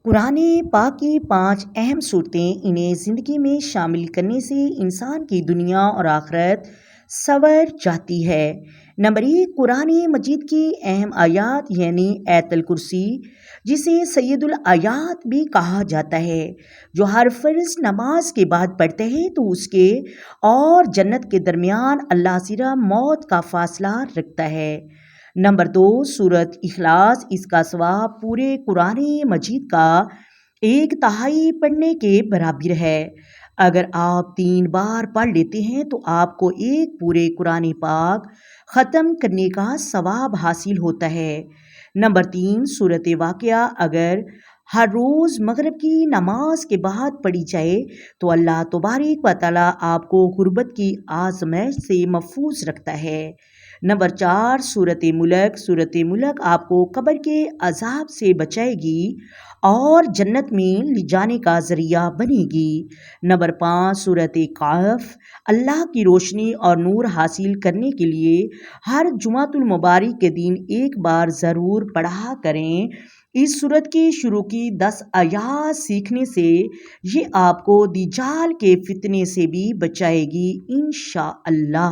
قرآن پاک کی 5 اہم صورتیں، انہیں زندگی میں شامل کرنے سے انسان کی دنیا اور آخرت سنور جاتی ہے۔ نمبر 1، قرآن مجید کی اہم آیات یعنی آیت الکرسی، جسے سید الآیات بھی کہا جاتا ہے، جو ہر فرض نماز کے بعد پڑھتے ہیں تو اس کے اور جنت کے درمیان اللہ سرا موت کا فاصلہ رکھتا ہے۔ نمبر 2، سورۃ اخلاص، اس کا ثواب پورے قرآن مجید کا 1/3 پڑھنے کے برابر ہے۔ اگر آپ 3 بار پڑھ لیتے ہیں تو آپ کو ایک پورے قرآن پاک ختم کرنے کا ثواب حاصل ہوتا ہے۔ نمبر 3، سورۃ واقعہ، اگر ہر روز مغرب کی نماز کے بعد پڑھی جائے تو اللہ تبارک و تعالیٰ آپ کو غربت کی آزمائش سے محفوظ رکھتا ہے۔ نمبر 4، سورۃ ملک، سورۃ ملک آپ کو قبر کے عذاب سے بچائے گی اور جنت میں لے جانے کا ذریعہ بنے گی۔ نمبر 5، سورۃ کہف، اللہ کی روشنی اور نور حاصل کرنے کے لیے ہر جمعۃ المبارک کے دن ایک بار ضرور پڑھا کریں۔ اس سورت کی شروع کی 10 آیات سیکھنے سے یہ آپ کو دجال کے فتنے سے بھی بچائے گی انشاءاللہ۔